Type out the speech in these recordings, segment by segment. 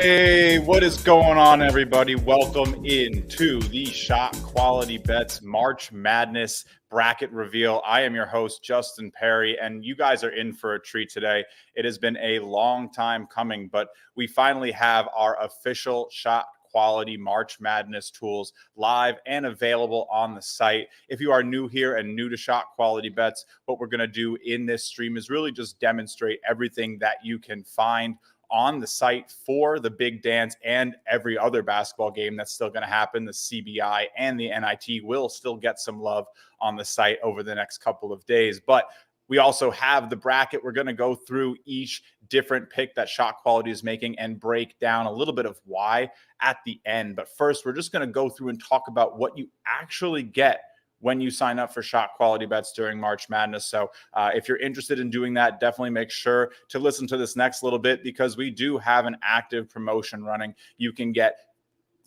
Hey, what is going on, everybody? Welcome into the ShotQuality Bets March Madness bracket reveal. I am your host, Justin Perri, and you guys are in for a treat today. It has been a long time coming, but we finally have our official ShotQuality March Madness tools live and available on the site. If you are new here and new to ShotQuality Bets, what we're going to do in this stream is really just demonstrate everything that you can find on the site for the big dance and every other basketball game that's still going to happen. The CBI and the NIT will still get some love on the site over the next couple of days. But we also have the bracket. We're going to go through each different pick that ShotQuality is making and break down a little bit of why at the end. But first, we're just going to go through and talk about what you actually get when you sign up for ShotQuality Bets during March Madness. So if you're interested in doing that, definitely make sure to listen to this next little bit, because we do have an active promotion running. You can get,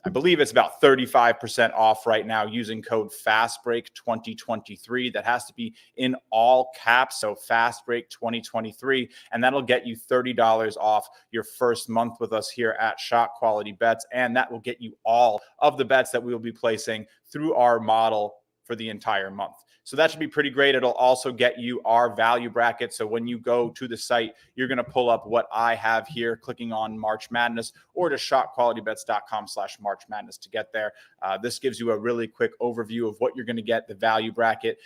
I believe it's about 35% off right now using code FASTBREAK2023. That has to be in all caps, so FASTBREAK2023, and that'll get you $30 off your first month with us here at ShotQuality Bets, and that will get you all of the bets that we will be placing through our model for the entire month. So that should be pretty great. It'll also get you our value bracket. So when you go to the site, you're going to pull up what I have here, clicking on March Madness, or to shotqualitybets.com/March Madness to get there. This gives you a really quick overview of what you're going to get, the value bracket,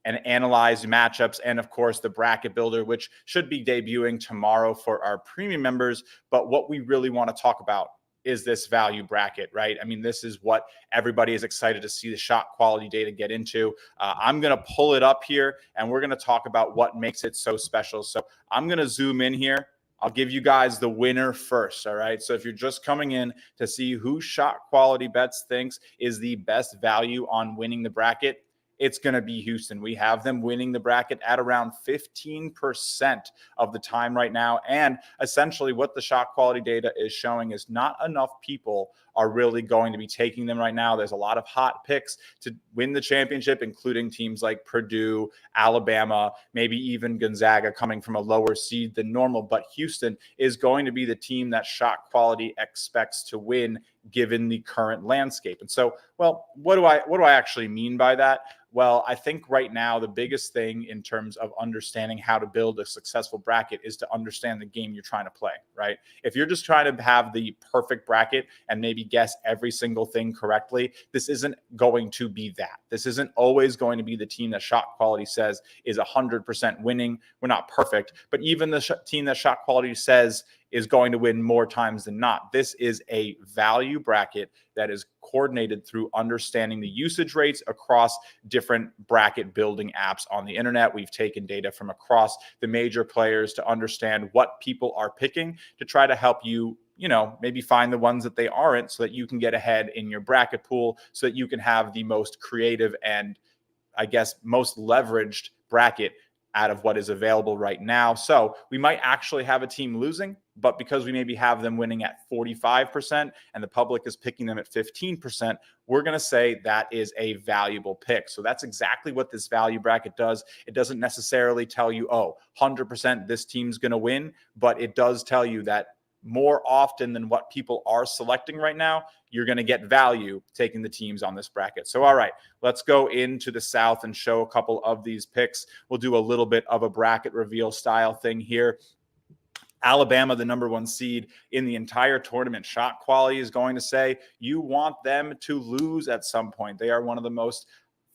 and analyze matchups, and of course the bracket builder, which should be debuting tomorrow for our premium members. But what we really want to talk about is this value bracket, right? I mean, this is what everybody is excited to see the shot quality data get into. I'm going to pull it up here, and we're going to talk about what makes it so special. So I'm going to zoom in here. I'll give you guys the winner first, all right? So if you're just coming in to see who ShotQuality Bets thinks is the best value on winning the bracket, it's going to be Houston. We have them winning the bracket at around 15% of the time right now. And essentially what the shot quality data is showing is not enough people are really going to be taking them right now. There's a lot of hot picks to win the championship, including teams like Purdue, Alabama, maybe even Gonzaga coming from a lower seed than normal. But Houston is going to be the team that shot quality expects to win given the current landscape. And so, well, what do I actually mean by that? Well, I think right now the biggest thing in terms of understanding how to build a successful bracket is to understand the game you're trying to play, right? If you're just trying to have the perfect bracket and maybe guess every single thing correctly, this isn't going to be that. This isn't always going to be the team that shot quality says is 100% winning. We're not perfect, but even the team that shot quality says is going to win more times than not. This is a value bracket that is coordinated through understanding the usage rates across different bracket building apps on the internet. We've taken data from across the major players to understand what people are picking to try to help you, maybe find the ones that they aren't, so that you can get ahead in your bracket pool, so that you can have the most creative and, I guess, most leveraged bracket out of what is available right now. So we might actually have a team losing, but because we maybe have them winning at 45% and the public is picking them at 15%, we're going to say that is a valuable pick. So that's exactly what this value bracket does. It doesn't necessarily tell you, 100% this team's going to win, but it does tell you that more often than what people are selecting right now, you're going to get value taking the teams on this bracket. So, all right, let's go into the South and show a couple of these picks. We'll do a little bit of a bracket reveal style thing here. Alabama, the number one seed in the entire tournament. Shot quality is going to say you want them to lose at some point. They are one of the most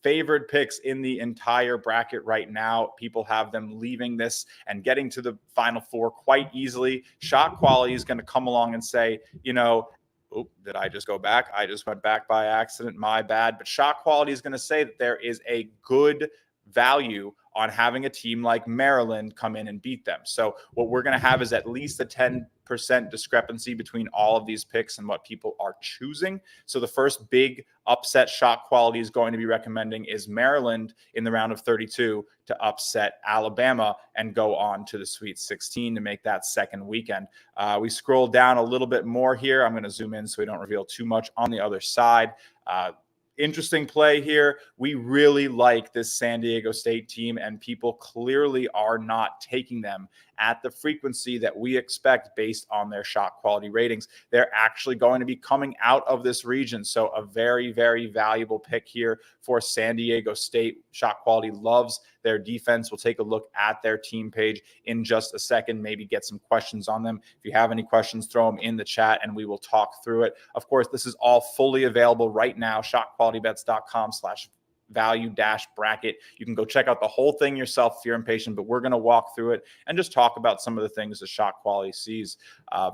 favored picks in the entire bracket right now. People have them leaving this and getting to the Final Four quite easily. Shot quality is going to come along and say, did I just go back? I just went back by accident. My bad. But shot quality is going to say that there is a good value on having a team like Maryland come in and beat them. So what we're going to have is at least a 10% discrepancy between all of these picks and what people are choosing. So the first big upset shot quality is going to be recommending is Maryland in the round of 32 to upset Alabama and go on to the Sweet 16 to make that second weekend. We scroll down a little bit more here. I'm going to zoom in so we don't reveal too much on the other side. Interesting play here. We really like this San Diego State team, and people clearly are not taking them at the frequency that we expect based on their shot quality ratings. They're actually going to be coming out of this region. So a very, very valuable pick here for San Diego State. ShotQuality loves their defense. We'll take a look at their team page in just a second, maybe get some questions on them. If you have any questions, throw them in the chat and we will talk through it. Of course, this is all fully available right now, shotqualitybets.com/value-bracket. You can go check out the whole thing yourself if you're impatient, but we're going to walk through it and just talk about some of the things that ShotQuality sees.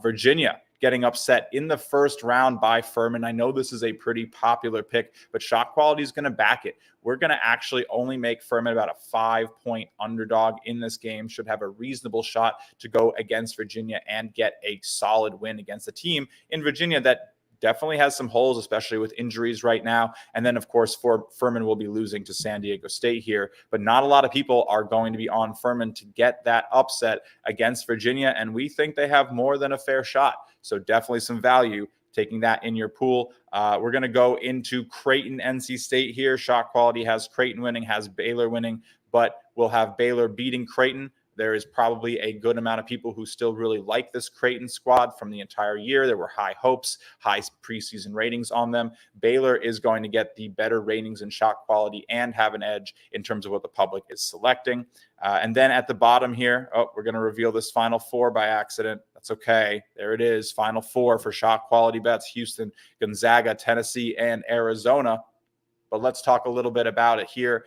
Virginia getting upset in the first round by Furman. I know this is a pretty popular pick, but ShotQuality is going to back it. We're going to actually only make Furman about a 5-point underdog in this game. Should have a reasonable shot to go against Virginia and get a solid win against a team in Virginia that definitely has some holes, especially with injuries right now. And then, of course, Furman will be losing to San Diego State here. But not a lot of people are going to be on Furman to get that upset against Virginia. And we think they have more than a fair shot. So definitely some value taking that in your pool. We're going to go into Creighton, NC State here. ShotQuality has Creighton winning, has Baylor winning, but we'll have Baylor beating Creighton. There is probably a good amount of people who still really like this Creighton squad from the entire year. There were high hopes, high preseason ratings on them. Baylor is going to get the better ratings in ShotQuality and have an edge in terms of what the public is selecting. And then at the bottom here, we're going to reveal this Final Four by accident. That's okay. There it is. Final Four for ShotQuality Bets: Houston, Gonzaga, Tennessee, and Arizona. But let's talk a little bit about it here.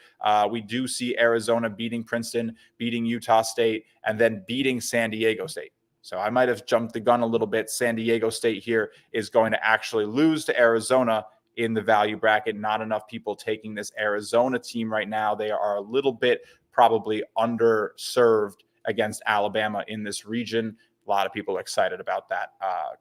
We do see Arizona beating Princeton, beating Utah State, and then beating San Diego State. So I might have jumped the gun a little bit. San Diego State here is going to actually lose to Arizona in the value bracket. Not enough people taking this Arizona team right now. They are a little bit probably underserved against Alabama in this region. A lot of people are excited about that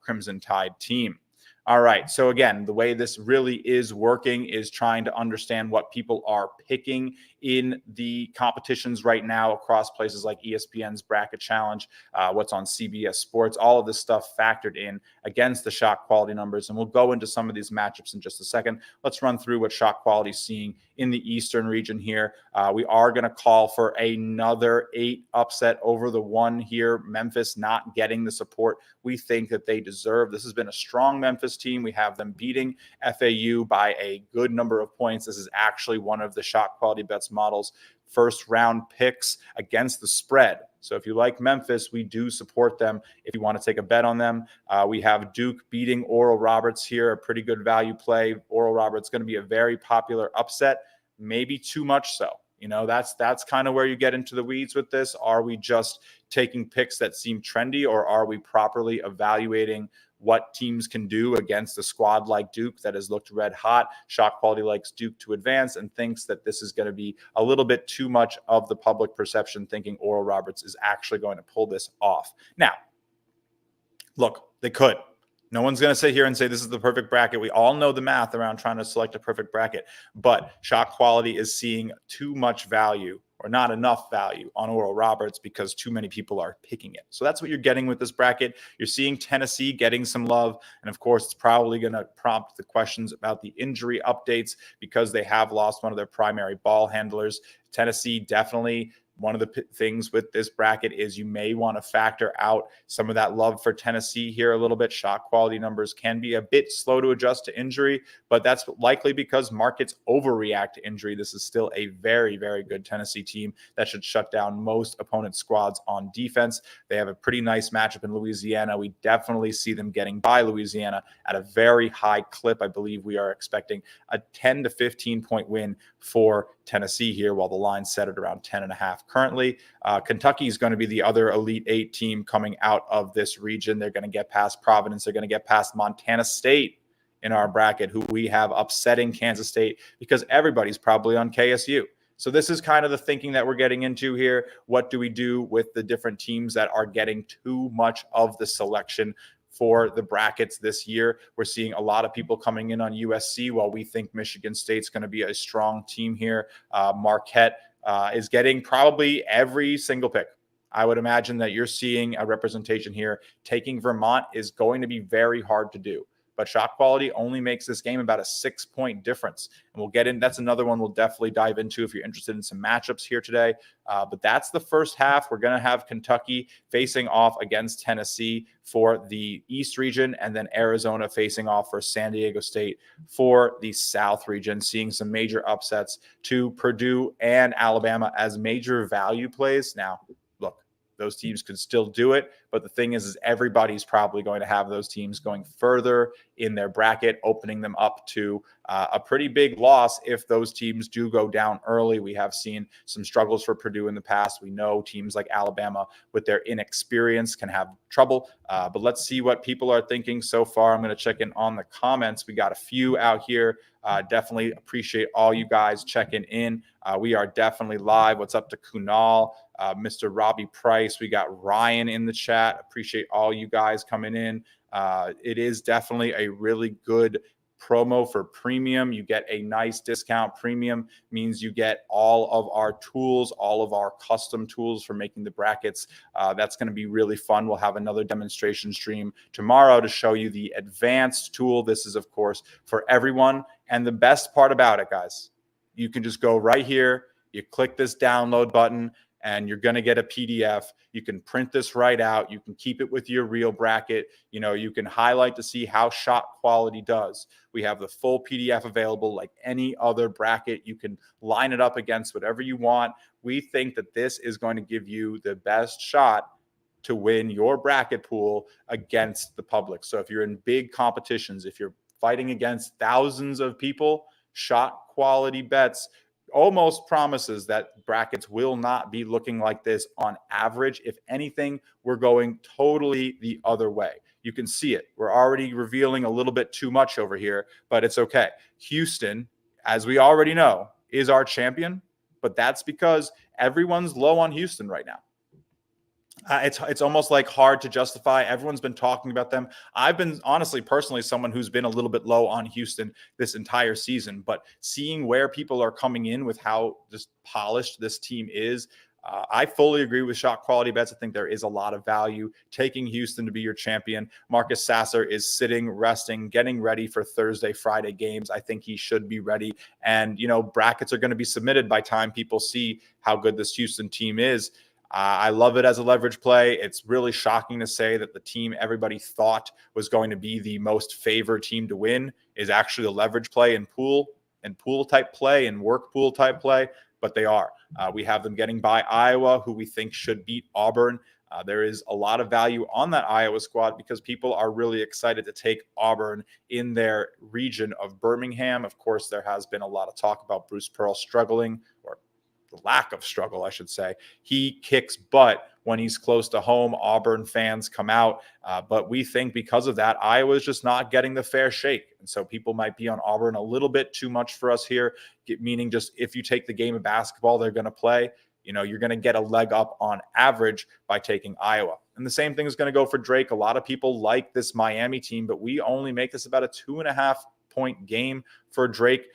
Crimson Tide team. All right. So again, the way this really is working is trying to understand what people are picking in the competitions right now across places like ESPN's Bracket Challenge, what's on CBS Sports, all of this stuff factored in against the ShotQuality numbers. And we'll go into some of these matchups in just a second. Let's run through what ShotQuality is seeing in the Eastern region here. We are going to call for another 8 upset over the 1 here. Memphis not getting the support we think that they deserve. This has been a strong Memphis team. We have them beating FAU by a good number of points. This is actually one of the ShotQuality Bets models first round picks against the spread. So if you like Memphis, we do support them. If you want to take a bet on them, we have Duke beating Oral Roberts here, a pretty good value play. Oral Roberts going to be a very popular upset, maybe too much so. You know, that's kind of where you get into the weeds with this. Are we just taking picks that seem trendy, or are we properly evaluating what teams can do against a squad like Duke that has looked red hot? ShotQuality likes Duke to advance and thinks that this is going to be a little bit too much of the public perception, thinking Oral Roberts is actually going to pull this off. Now, look, they could. No one's going to sit here and say this is the perfect bracket. We all know the math around trying to select a perfect bracket, but ShotQuality is seeing too much value or not enough value on Oral Roberts because too many people are picking it. So that's what you're getting with this bracket. You're seeing Tennessee getting some love. And of course, it's probably going to prompt the questions about the injury updates because they have lost one of their primary ball handlers. Tennessee definitely. One of the things with this bracket is you may want to factor out some of that love for Tennessee here a little bit. ShotQuality numbers can be a bit slow to adjust to injury, but that's likely because markets overreact to injury. This is still a very, very good Tennessee team that should shut down most opponent squads on defense. They have a pretty nice matchup in Louisiana. We definitely see them getting by Louisiana at a very high clip. I believe we are expecting a 10 to 15 point win for Tennessee here, while the line set at around 10.5 currently. Kentucky is going to be the other Elite 8 team coming out of this region. They're going to get past Providence. They're going to get past Montana State in our bracket, who we have upsetting Kansas State because everybody's probably on KSU. So this is kind of the thinking that we're getting into here. What do we do with the different teams that are getting too much of the selection for the brackets this year? We're seeing a lot of people coming in on USC, while we think Michigan State's going to be a strong team here. Marquette is getting probably every single pick. I would imagine that you're seeing a representation here. Taking Vermont is going to be very hard to do. but shot quality only makes this game about a 6-point difference. And we'll get in. That's another one we'll definitely dive into if you're interested in some matchups here today. But that's the first half. We're going to have Kentucky facing off against Tennessee for the East region, and then Arizona facing off for San Diego State for the South region, seeing some major upsets to Purdue and Alabama as major value plays. Now, look, those teams could still do it, but the thing is everybody's probably going to have those teams going further in their bracket, opening them up to a pretty big loss if those teams do go down early. We have seen some struggles for Purdue in the past. We know teams like Alabama, with their inexperience, can have trouble. But let's see what people are thinking so far. I'm going to check in on the comments. We got a few out here. Definitely appreciate all you guys checking in. We are definitely live. What's up to Kunal, Mr. Robbie Price? We got Ryan in the chat. Appreciate all you guys coming in. It is definitely a really good promo for premium. You get a nice discount. Premium means you get all of our tools, all of our custom tools for making the brackets. That's going to be really fun. We'll have another demonstration stream tomorrow to show you the advanced tool. This is, of course, for everyone. And the best part about it, guys, you can just go right here. You click this download button, and you're going to get a PDF. You can print this right out. You can keep it with your real bracket. You know, you can highlight to see how shot quality does. We have the full PDF available like any other bracket. You can line it up against whatever you want. We think that this is going to give you the best shot to win your bracket pool against the public. So if you're in big competitions, if you're fighting against thousands of people, ShotQuality Bets almost promises that brackets will not be looking like this on average. If anything, we're going totally the other way. You can see it. We're already revealing a little bit too much over here, but it's okay. Houston, as we already know, is our champion, but that's because everyone's low on Houston right now. It's almost like hard to justify. Everyone's been talking about them. I've been honestly, personally, someone who's been a little bit low on Houston this entire season, but seeing where people are coming in with how just polished this team is, I fully agree with ShotQuality Bets. I think there is a lot of value taking Houston to be your champion. Marcus Sasser is sitting, resting, getting ready for Thursday, Friday games. I think he should be ready. And, you know, brackets are going to be submitted by time people see how good this Houston team is. I love it as a leverage play. It's really shocking to say that the team everybody thought was going to be the most favored team to win is actually a leverage play and pool type play and work pool type play, but they are. We have them getting by Iowa, who we think should beat Auburn. There is a lot of value on that Iowa squad because people are really excited to take Auburn in their region of Birmingham. Of course, there has been a lot of talk about Bruce Pearl struggling, or the lack of struggle, I should say. He kicks butt when he's close to home. Auburn fans come out. But we think because of that, Iowa's just not getting the fair shake. And so people might be on Auburn a little bit too much for us here, meaning just if you take the game of basketball they're going to play, you know, you're going to get a leg up on average by taking Iowa. And the same thing is going to go for Drake. A lot of people like this Miami team, but we only make this about a 2.5-point game for Drake.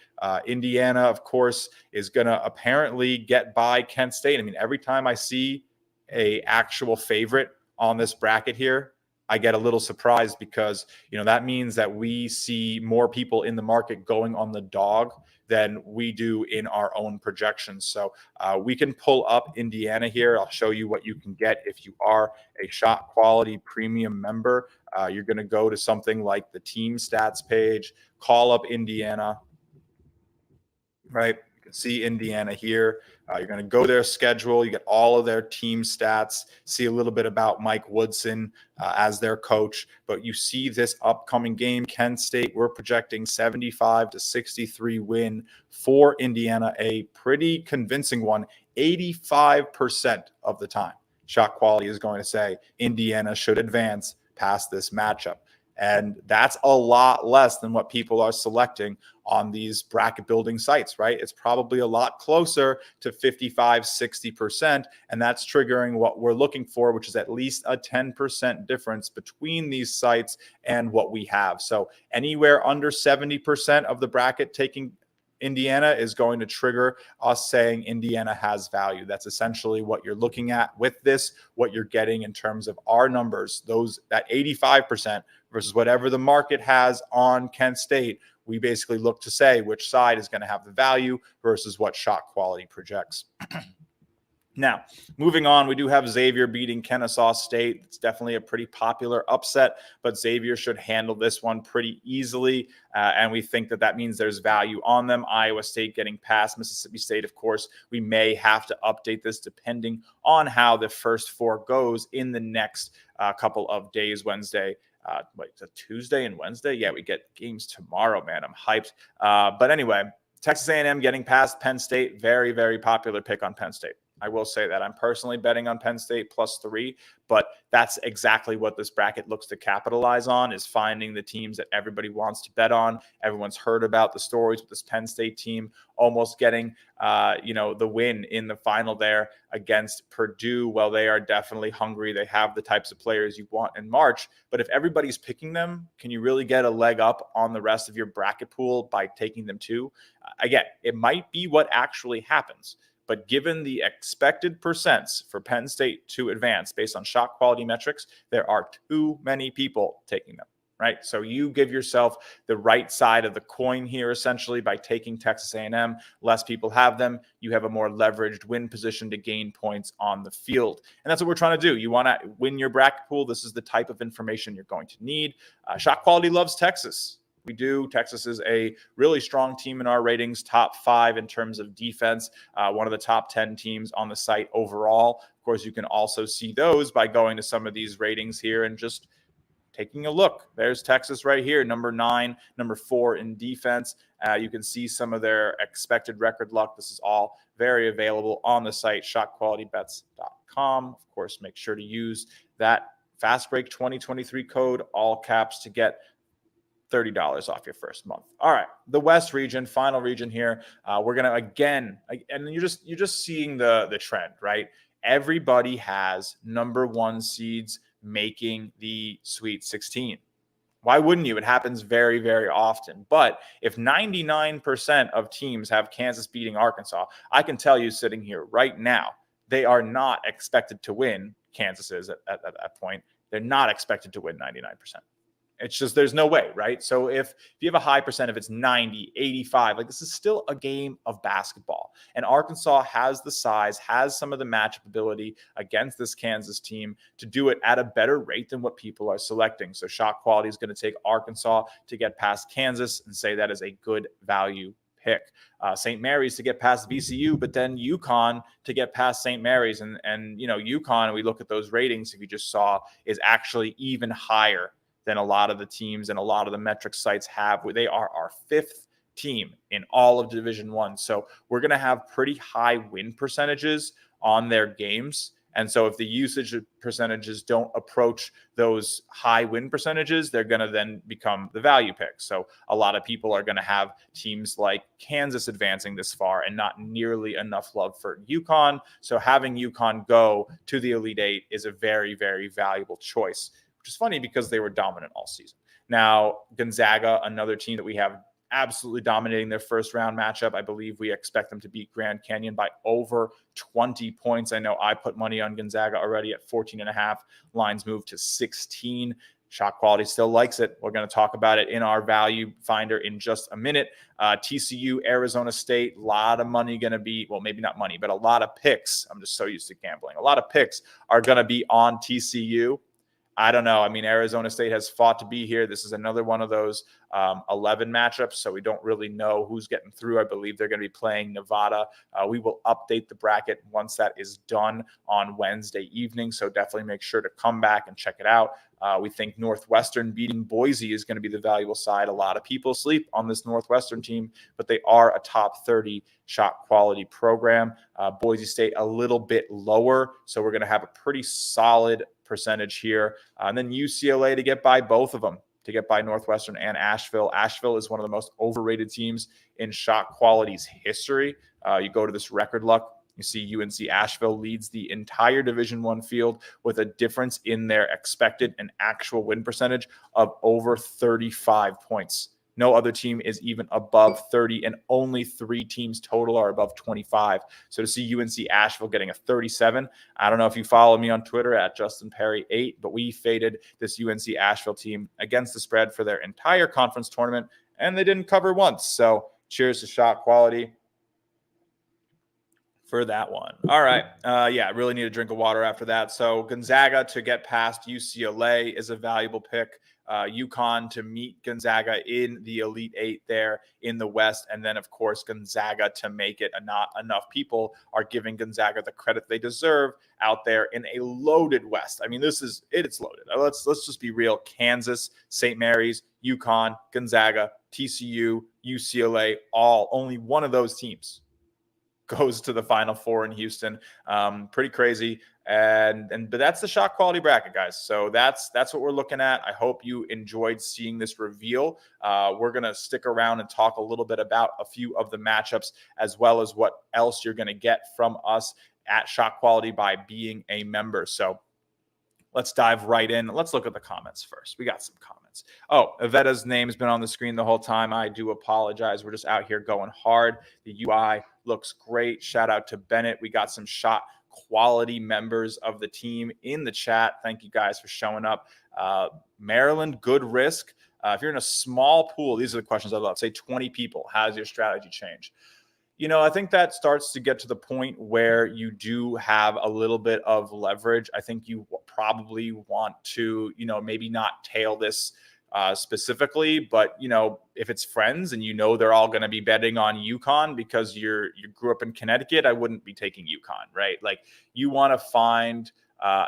Indiana, of course, is going to apparently get by Kent State. I mean, every time I see a actual favorite on this bracket here, I get a little surprised because, you know, that means that we see more people in the market going on the dog than we do in our own projections. So we can pull up Indiana here. I'll show you what you can get if you are a ShotQuality premium member. You're going to go to something like the team stats page, call up Indiana, right? You can see Indiana here. You're going to go their schedule. You get all of their team stats, see a little bit about Mike Woodson as their coach. But you see this upcoming game, Kent State, we're projecting 75-63 win for Indiana, a pretty convincing one, 85% of the time. ShotQuality is going to say Indiana should advance past this matchup. And that's a lot less than what people are selecting on these bracket building sites, right? It's probably a lot closer to 55-60%. And that's triggering what we're looking for, which is at least a 10% difference between these sites and what we have. So anywhere under 70% of the bracket taking Indiana is going to trigger us saying Indiana has value. That's essentially what you're looking at with this, what you're getting in terms of our numbers. That 85% versus whatever the market has on Kent State. We basically look to say which side is going to have the value versus what ShotQuality projects. Now, moving on, we do have Xavier beating Kennesaw State. It's definitely a pretty popular upset, but Xavier should handle this one pretty easily, and we think that means there's value on them. Iowa State getting past Mississippi State, of course. We may have to update this depending on how the first four goes in the next couple of days. Wednesday. Is it Tuesday and Wednesday? Yeah, we get games tomorrow, man. I'm hyped. But anyway, Texas A&M getting past Penn State. Very, very popular pick on Penn State. I will say that I'm personally betting on Penn State +3, but that's exactly what this bracket looks to capitalize on, is finding the teams that everybody wants to bet on. Everyone's heard about the stories with this Penn State team almost getting, the win in the final there against Purdue. Well, they are definitely hungry. They have the types of players you want in March, but if everybody's picking them, can you really get a leg up on the rest of your bracket pool by taking them too? Again, it might be what actually happens. But given the expected percents for Penn State to advance based on ShotQuality metrics, there are too many people taking them, right? So you give yourself the right side of the coin here, essentially, by taking Texas A&M. Less people have them. You have a more leveraged win position to gain points on the field. And that's what we're trying to do. You want to win your bracket pool. This is the type of information you're going to need. ShotQuality loves Texas. We do. Texas is a really strong team in our ratings, top 5 in terms of defense, one of the top 10 teams on the site overall. Of course, you can also see those by going to some of these ratings here and just taking a look. There's Texas right here, number 9, number 4 in defense. You can see some of their expected record luck. This is all very available on the site, ShotQualityBets.com. Of course, make sure to use that Fast Break 2023 code, all caps, to get $30 off your first month. All right, the West region, final region here. We're gonna again, and you're just seeing the trend, right? Everybody has number 1 seeds making the Sweet 16. Why wouldn't you? It happens very, very often. But if 99% of teams have Kansas beating Arkansas, I can tell you sitting here right now, they are not expected to win. Kansas is at that point. They're not expected to win 99%. It's just, there's no way, right? So if you have a high percent, if it's 90, 85, like, this is still a game of basketball. And Arkansas has the size, has some of the matchup ability against this Kansas team to do it at a better rate than what people are selecting. So ShotQuality is going to take Arkansas to get past Kansas and say that is a good value pick. St. Mary's to get past VCU, but then UConn to get past St. Mary's. And UConn, we look at those ratings, if you just saw, is actually even higher than a lot of the teams and a lot of the metric sites have. They are our 5th team in all of Division I. So we're going to have pretty high win percentages on their games. And so if the usage percentages don't approach those high win percentages, they're going to then become the value pick. So a lot of people are going to have teams like Kansas advancing this far and not nearly enough love for UConn. So having UConn go to the Elite 8 is a very, very valuable choice, which is funny because they were dominant all season. Now, Gonzaga, another team that we have absolutely dominating their first round matchup. I believe we expect them to beat Grand Canyon by over 20 points. I know I put money on Gonzaga already at 14.5. Lines moved to 16. ShotQuality still likes it. We're going to talk about it in our value finder in just a minute. TCU, Arizona State, a lot of money going to be, well, maybe not money, but a lot of picks. I'm just so used to gambling. A lot of picks are going to be on TCU. I don't know. I mean, Arizona State has fought to be here. This is another one of those 11 matchups, so we don't really know who's getting through. I believe they're going to be playing Nevada. We will update the bracket once that is done on Wednesday evening, so definitely make sure to come back and check it out. We think Northwestern beating Boise is going to be the valuable side. A lot of people sleep on this Northwestern team, but they are a top 30 ShotQuality program. Boise State a little bit lower, so we're going to have a pretty solid percentage here. And then UCLA to get by both of them, to get by Northwestern and Asheville. Asheville is one of the most overrated teams in ShotQuality's history. You go to this record luck, you see UNC Asheville leads the entire Division I field with a difference in their expected and actual win percentage of over 35 points. No other team is even above 30, and only 3 teams total are above 25. So to see UNC Asheville getting a 37, I don't know if you follow me on Twitter at Justin Perri 8, but we faded this UNC Asheville team against the spread for their entire conference tournament, and they didn't cover once. So cheers to Shot Quality for that one. All right. Yeah, really need a drink of water after that. So Gonzaga to get past UCLA is a valuable pick. UConn to meet Gonzaga in the Elite Eight there in the West. And then, of course, Gonzaga to make it. Not enough people are giving Gonzaga the credit they deserve out there in a loaded West. I mean, it's loaded. Let's just be real. Kansas, St. Mary's, UConn, Gonzaga, TCU, UCLA, only one of those teams goes to the Final Four in Houston. Pretty crazy. But that's the Shot Quality bracket, guys. So that's what we're looking at. I hope you enjoyed seeing this reveal. We're going to stick around and talk a little bit about a few of the matchups, as well as what else you're going to get from us at Shot Quality by being a member. So let's dive right in. Let's look at the comments first. We got some comments. Oh, Avetta's name has been on the screen the whole time. I do apologize. We're just out here going hard. The UI looks great. Shout out to Bennett. We got some Shot Quality members of the team in the chat. Thank you guys for showing up. Maryland, good risk. If you're in a small pool, these are the questions I'd love. Say 20 people. How does your strategy change? I think that starts to get to the point where you do have a little bit of leverage. I think you probably want to, maybe not tail this specifically, but, if it's friends and they're all going to be betting on UConn because you grew up in Connecticut, I wouldn't be taking UConn, right? Like, you want to find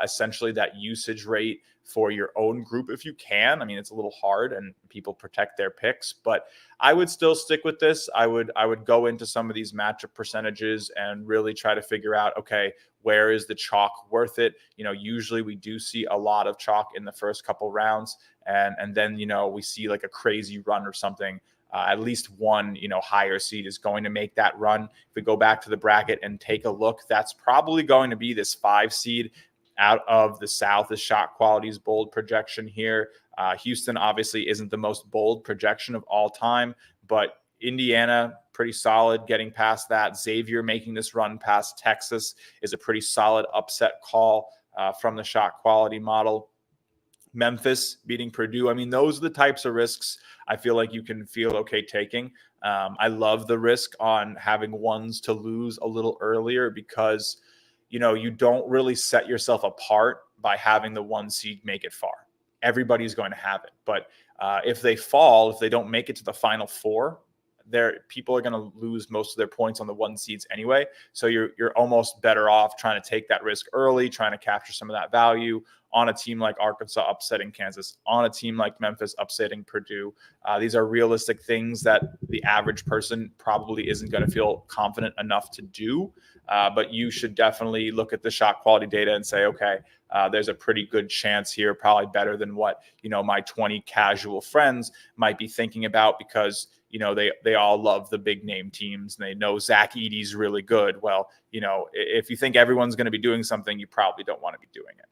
essentially that usage rate for your own group if you can. I mean, it's a little hard and people protect their picks, but I would still stick with this. I would go into some of these matchup percentages and really try to figure out, okay, where is the chalk worth it? Usually we do see a lot of chalk in the first couple rounds, and then, we see like a crazy run or something. At least one, higher seed is going to make that run. If we go back to the bracket and take a look, that's probably going to be this 5 seed out of the South. Is Shot Quality's bold projection here. Houston obviously isn't the most bold projection of all time, but Indiana, pretty solid getting past that. Xavier making this run past Texas is a pretty solid upset call from the Shot Quality model. Memphis beating Purdue. I mean, those are the types of risks I feel like you can feel okay taking. I love the risk on having ones to lose a little earlier because, you don't really set yourself apart by having the 1 seed make it far. Everybody's going to have it. But if they don't make it to the Final Four, people are going to lose most of their points on the 1 seeds anyway. So you're almost better off trying to take that risk early, trying to capture some of that value on a team like Arkansas upsetting Kansas, on a team like Memphis upsetting Purdue. These are realistic things that the average person probably isn't going to feel confident enough to do. But you should definitely look at the Shot Quality data and say, okay, there's a pretty good chance here, probably better than what, my 20 casual friends might be thinking about because, they all love the big name teams and they know Zach Edey's really good. Well, if you think everyone's going to be doing something, you probably don't want to be doing it.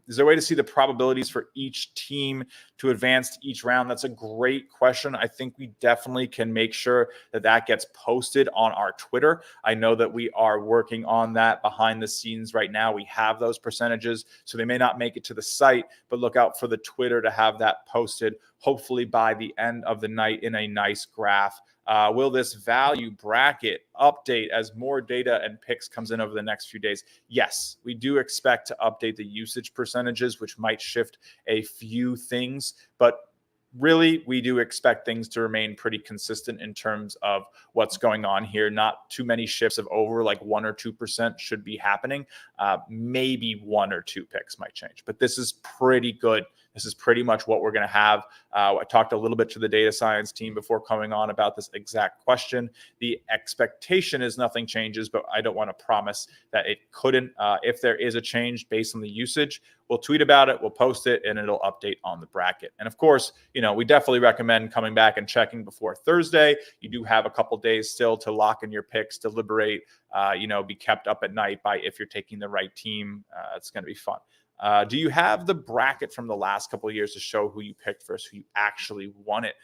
Is there a way to see the probabilities for each team to advance to each round? That's a great question. I think we definitely can make sure that gets posted on our Twitter. I know that we are working on that behind the scenes right now. We have those percentages, so they may not make it to the site, but look out for the Twitter to have that posted, hopefully by the end of the night in a nice graph. Will this value bracket update as more data and picks comes in over the next few days? Yes, we do expect to update the usage percentages, which might shift a few things, but really, we do expect things to remain pretty consistent in terms of what's going on here. Not too many shifts of over like 1 or 2% should be happening. Maybe 1 or 2 picks might change, but this is pretty good. This is pretty much what we're going to have. I talked a little bit to the data science team before coming on about this exact question. The expectation is nothing changes, but I don't want to promise that it couldn't. If there is a change based on the usage, we'll tweet about it, we'll post it, and it'll update on the bracket. And of course, we definitely recommend coming back and checking before Thursday. You do have a couple days still to lock in your picks, deliberate, be kept up at night by if you're taking the right team. It's going to be fun. Do you have the bracket from the last couple of years to show who you picked versus who you actually won it?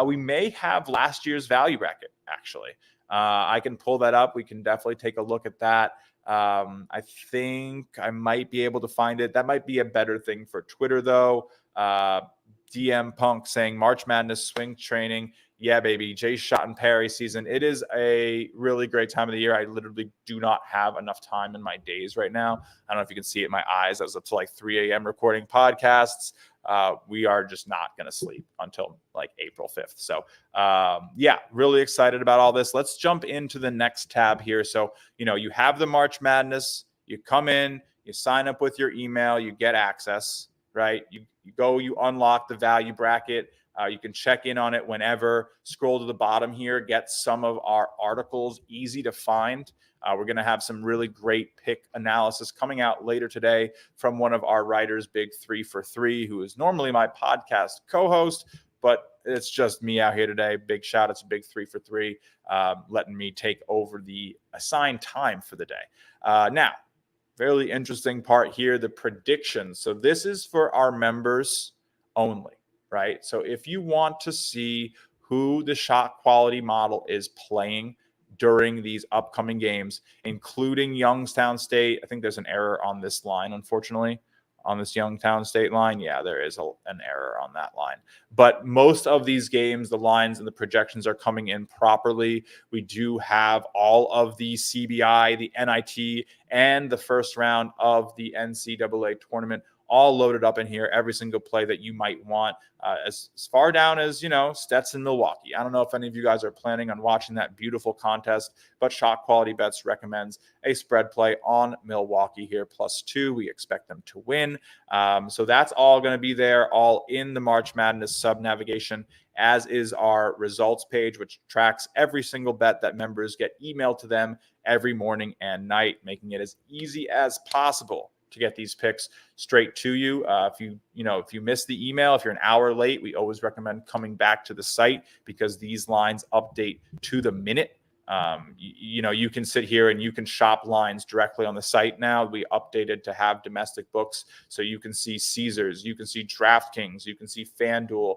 We may have last year's value bracket, actually. I can pull that up. We can definitely take a look at that. I think I might be able to find it. That might be a better thing for Twitter, though. DM Punk saying March Madness swing training. Yeah, baby. Justin Perri season. It is a really great time of the year. I literally do not have enough time in my days right now. I don't know if you can see it in my eyes. I was up to like 3 a.m. recording podcasts. We are just not going to sleep until like April 5th. So yeah, really excited about all this. Let's jump into the next tab here. So, you have the March Madness, you come in, you sign up with your email, you get access, right? You go, you unlock the value bracket. You can check in on it whenever. Scroll to the bottom here, get some of our articles easy to find. We're going to have some really great pick analysis coming out later today from one of our writers, Big 3 for 3, who is normally my podcast co-host, but it's just me out here today. Big shout out to Big 3 for 3, letting me take over the assigned time for the day. Now, fairly interesting part here, the predictions. So this is for our members only, right? So if you want to see who the shot quality model is playing during these upcoming games, including Youngstown State, I think there's an error on this line, unfortunately, on this Youngstown State line. Yeah, there is an error on that line. But most of these games, the lines and the projections are coming in properly. We do have all of the CBI, the NIT, and the first round of the NCAA tournament all loaded up in here, every single play that you might want, as far down as, Stetson, Milwaukee. I don't know if any of you guys are planning on watching that beautiful contest, but ShotQuality Bets recommends a spread play on Milwaukee here, +2. We expect them to win. So that's all going to be there, all in the March Madness sub-navigation, as is our results page, which tracks every single bet that members get emailed to them every morning and night, making it as easy as possible to get these picks straight to you. If you miss the email, if you're an hour late, we always recommend coming back to the site because these lines update to the minute. You can sit here and you can shop lines directly on the site now. We updated to have domestic books, so you can see Caesars, you can see DraftKings, you can see FanDuel.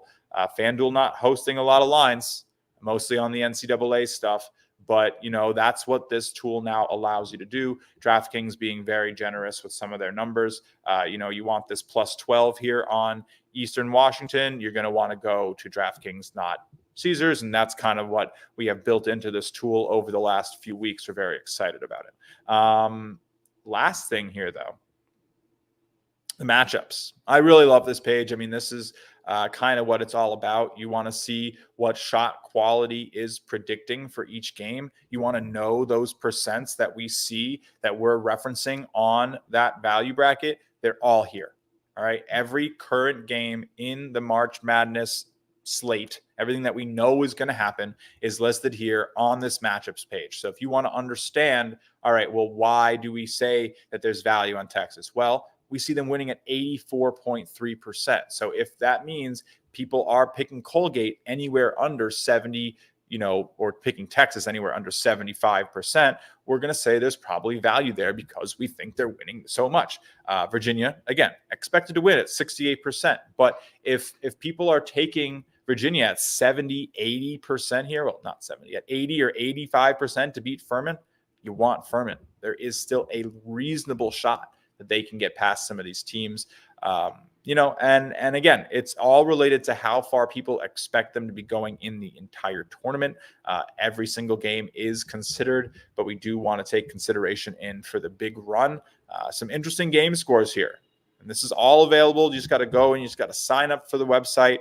FanDuel not hosting a lot of lines, mostly on the NCAA stuff. But, that's what this tool now allows you to do. DraftKings being very generous with some of their numbers. You want this +12 here on Eastern Washington. You're going to want to go to DraftKings, not Caesars. And that's kind of what we have built into this tool over the last few weeks. We're very excited about it. Last thing here, though, the matchups. I really love this page. I mean, this is kind of what it's all about. You want to see what shot quality is predicting for each game. You want to know those percents that we see that we're referencing on that value bracket. They're all here. All right. Every current game in the March Madness slate, everything that we know is going to happen is listed here on this matchups page. So if you want to understand, all right, well, why do we say that there's value on Texas? Well, we see them winning at 84.3%. So if that means people are picking Colgate anywhere under 70, or picking Texas anywhere under 75%, we're going to say there's probably value there because we think they're winning so much. Virginia, again, expected to win at 68%. But if people are taking Virginia at 70, 80% here, well, not 70, at 80 or 85% to beat Furman, you want Furman. There is still a reasonable shot that they can get past some of these teams. And again, it's all related to how far people expect them to be going in the entire tournament. Every single game is considered, but we do want to take consideration in for the big run. Some interesting game scores here. And this is all available. You just got to go and you just got to sign up for the website.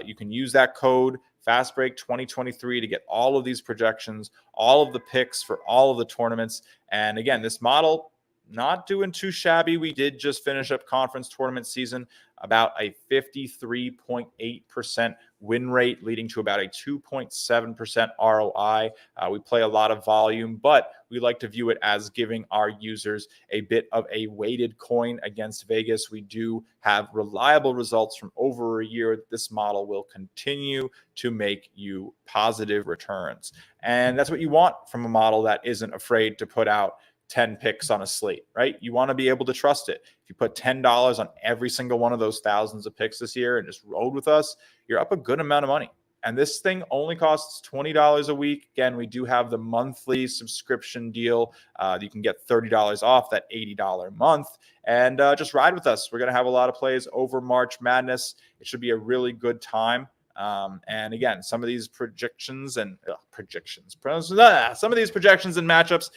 You can use that code FastBreak 2023 to get all of these projections, all of the picks for all of the tournaments. And again, this model, not doing too shabby. We did just finish up conference tournament season, about a 53.8% win rate, leading to about a 2.7% ROI. We play a lot of volume, but we like to view it as giving our users a bit of a weighted coin against Vegas. We do have reliable results from over a year. This model will continue to make you positive returns. And that's what you want from a model that isn't afraid to put out 10 picks on a slate, right? You want to be able to trust it. If you put $10 on every single one of those thousands of picks this year and just rode with us, you're up a good amount of money. And this thing only costs $20 a week. Again, we do have the monthly subscription deal. You can get $30 off that $80 month and just ride with us. We're going to have a lot of plays over March Madness. It should be a really good time. And again, some of these projections and some of these projections and matchups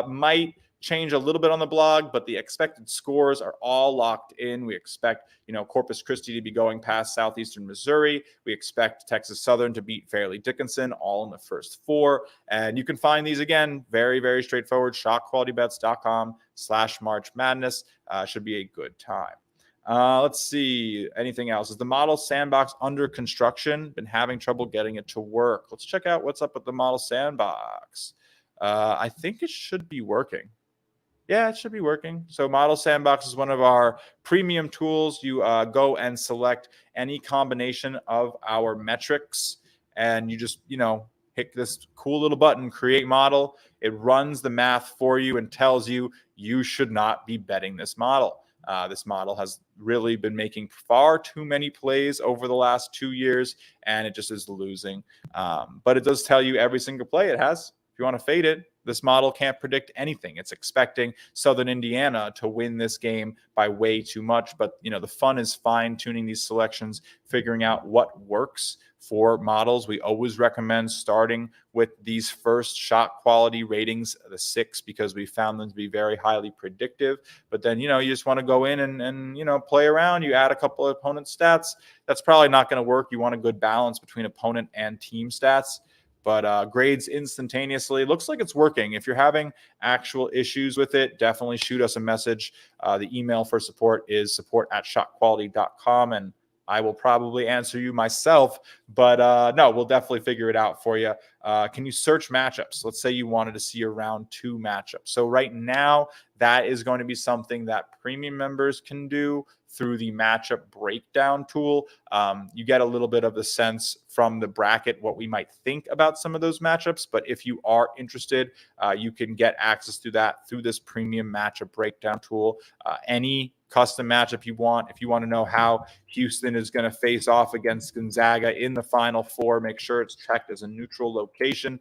might change a little bit on the blog, but the expected scores are all locked in. We expect, Corpus Christi to be going past Southeastern Missouri. We expect Texas Southern to beat Fairleigh Dickinson, all in the first 4. And you can find these again, very, very straightforward. ShotQualityBets.com/March Madness. Should be a good time. Let's see. Anything else? Is the model sandbox under construction? Been having trouble getting it to work. Let's check out what's up with the model sandbox. I think it should be working. Yeah, it should be working. So Model Sandbox is one of our premium tools. You go and select any combination of our metrics, and you just, hit this cool little button, Create Model. It runs the math for you and tells you you should not be betting this model. This model has really been making far too many plays over the last 2 years, and it just is losing. But it does tell you every single play it has. If you want to fade it, this model can't predict anything. It's expecting Southern Indiana to win this game by way too much. But, the fun is fine-tuning these selections, figuring out what works for models. We always recommend starting with these first shot quality ratings, the 6, because we found them to be very highly predictive. But then, you just want to go in and play around. You add a couple of opponent stats. That's probably not going to work. You want a good balance between opponent and team stats. But grades instantaneously. Looks like it's working. If you're having actual issues with it, definitely shoot us a message. The email for support is support@shotquality.com, and I will probably answer you myself. But no, we'll definitely figure it out for you. Can you search matchups? Let's say you wanted to see a round 2 matchup. So right now, that is going to be something that premium members can do through the matchup breakdown tool. You get a little bit of the sense from the bracket what we might think about some of those matchups. But if you are interested, you can get access to that through this premium matchup breakdown tool. Any custom matchup you want. If you want to know how Houston is going to face off against Gonzaga in the Final Four, make sure it's checked as a neutral location.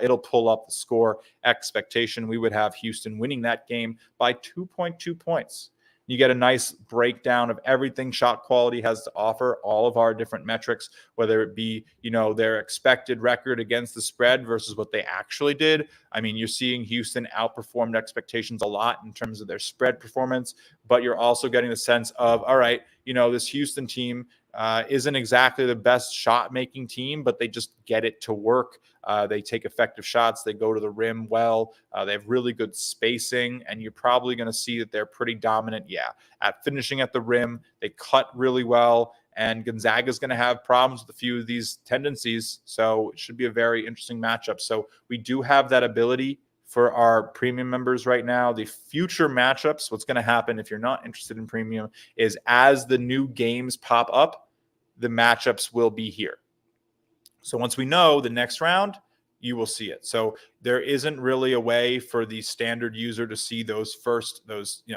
It'll pull up the score expectation. We would have Houston winning that game by 2.2 points. You get a nice breakdown of everything shot quality has to offer, all of our different metrics, whether it be, their expected record against the spread versus what they actually did. I mean, you're seeing Houston outperformed expectations a lot in terms of their spread performance, but you're also getting the sense of, all right, this Houston team isn't exactly the best shot-making team, but they just get it to work. They take effective shots. They go to the rim well. They have really good spacing, and you're probably going to see that they're pretty dominant, at finishing at the rim. They cut really well, and Gonzaga is going to have problems with a few of these tendencies, so it should be a very interesting matchup. So we do have that ability for our premium members right now. The future matchups, what's going to happen if you're not interested in premium is as the new games pop up, the matchups will be here. So once we know the next round, you will see it. So there isn't really a way for the standard user to see those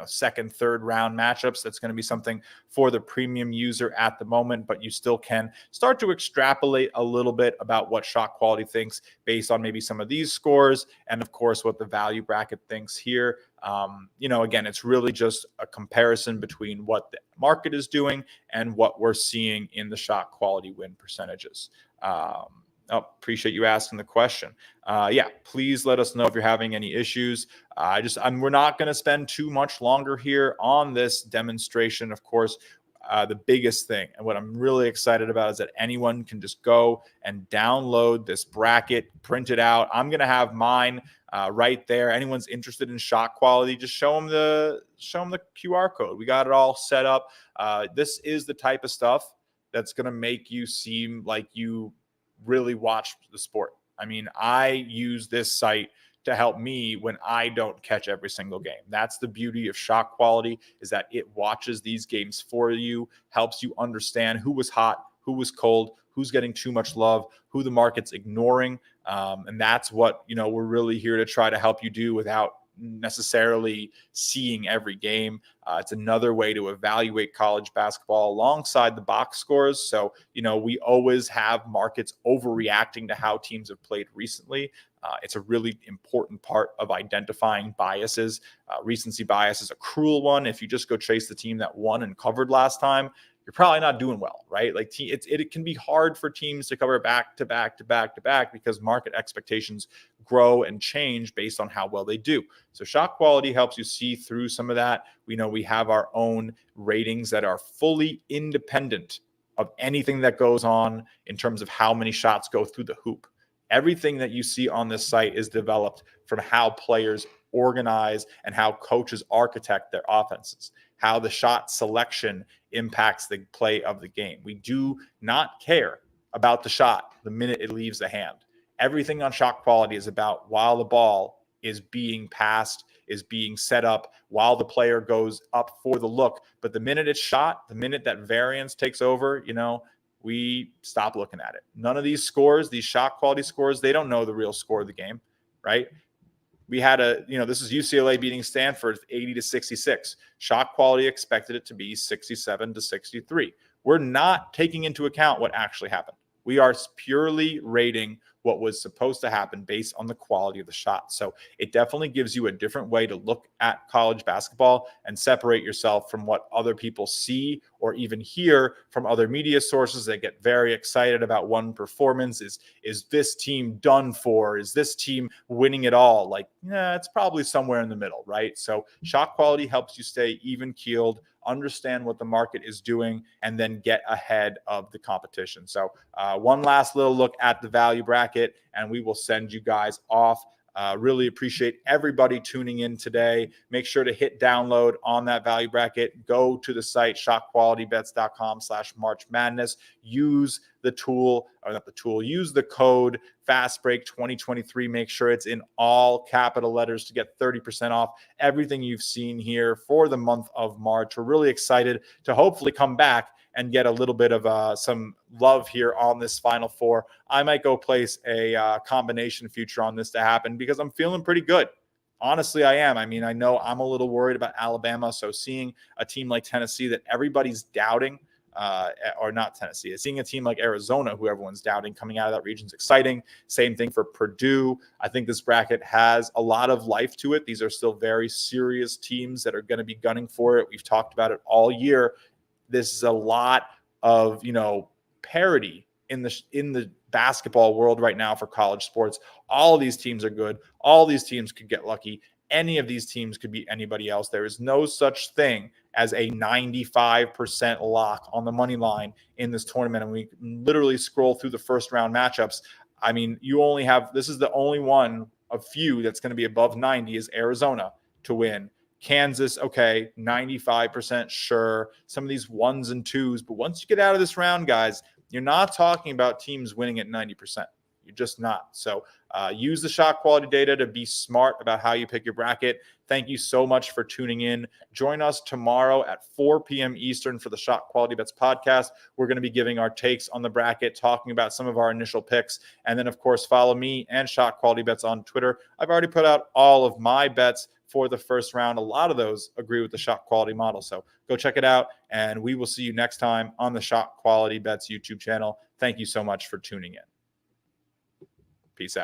second, third round matchups. That's going to be something for the premium user at the moment, but you still can start to extrapolate a little bit about what shot quality thinks based on maybe some of these scores. And of course, what the value bracket thinks here. Again, it's really just a comparison between what the market is doing and what we're seeing in the shot quality win percentages. Appreciate you asking the question. Please let us know if you're having any issues. We're not going to spend too much longer here on this demonstration. Of course, the biggest thing and what I'm really excited about is that anyone can just go and download this bracket, print it out. I'm going to have mine right there. Anyone's interested in shot quality, just show them the QR code. We got it all set up. This is the type of stuff that's going to make you seem like you really watch the sport. I mean, I use this site to help me when I don't catch every single game. That's the beauty of shot quality, is that it watches these games for you, helps you understand who was hot, who was cold, who's getting too much love, who the market's ignoring. And that's what, we're really here to try to help you do without necessarily seeing every game. It's another way to evaluate college basketball alongside the box scores. So, we always have markets overreacting to how teams have played recently. It's a really important part of identifying biases. Recency bias is a cruel one. If you just go chase the team that won and covered last time, you're probably not doing well, right? Like it can be hard for teams to cover back to back to back to back because market expectations grow and change based on how well they do. So ShotQuality helps you see through some of that. We know we have our own ratings that are fully independent of anything that goes on in terms of how many shots go through the hoop. Everything that you see on this site is developed from how players organize and how coaches architect their offenses, how the shot selection impacts the play of the game. We do not care about the shot the minute it leaves the hand. Everything on ShotQuality is about while the ball is being passed, is being set up, while the player goes up for the look. But the minute it's shot, the minute that variance takes over, we stop looking at it. None of these scores, these ShotQuality scores, they don't know the real score of the game, right? We had this is UCLA beating Stanford 80-66. ShotQuality expected it to be 67-63. We're not taking into account what actually happened. We are purely rating what was supposed to happen based on the quality of the shot. So it definitely gives you a different way to look at college basketball and separate yourself from what other people see or even hear from other media sources that get very excited about one performance. Is this team done for? Is this team winning it all? Like, it's probably somewhere in the middle, right? So ShotQuality helps you stay even keeled, understand what the market is doing, and then get ahead of the competition. So one last little look at the value bracket, and we will send you guys off. Really appreciate everybody tuning in today. Make sure to hit download on that value bracket. Go to the site, shotqualitybets.com/March Madness. Use the tool, or not the tool, use the code FASTBREAK2023. Make sure it's in all capital letters to get 30% off everything you've seen here for the month of March. We're really excited to hopefully come back and get a little bit of some love here on this Final Four. I might go place a combination future on this to happen because I'm feeling pretty good. Honestly, I am. I mean, I know I'm a little worried about Alabama. So seeing a team like Tennessee that everybody's doubting, or not Tennessee, seeing a team like Arizona, who everyone's doubting coming out of that region is exciting. Same thing for Purdue. I think this bracket has a lot of life to it. These are still very serious teams that are going to be gunning for it. We've talked about it all year. This is a lot of, parity in the basketball world right now for college sports. All of these teams are good. All these teams could get lucky. Any of these teams could be anybody else. There is no such thing as a 95% lock on the money line in this tournament. And we literally scroll through the first round matchups. I mean, this is the only one of few that's going to be above 90 is Arizona to win. Kansas, okay, 95% sure. Some of these ones and twos. But once you get out of this round, guys, you're not talking about teams winning at 90%. You're just not. So use the ShotQuality data to be smart about how you pick your bracket. Thank you so much for tuning in. Join us tomorrow at 4 p.m. Eastern for the ShotQuality Bets podcast. We're going to be giving our takes on the bracket, talking about some of our initial picks. And then, of course, follow me and ShotQuality Bets on Twitter. I've already put out all of my bets for the first round. A lot of those agree with the ShotQuality model. So go check it out, and we will see you next time on the ShotQuality Bets YouTube channel. Thank you so much for tuning in. Peace out.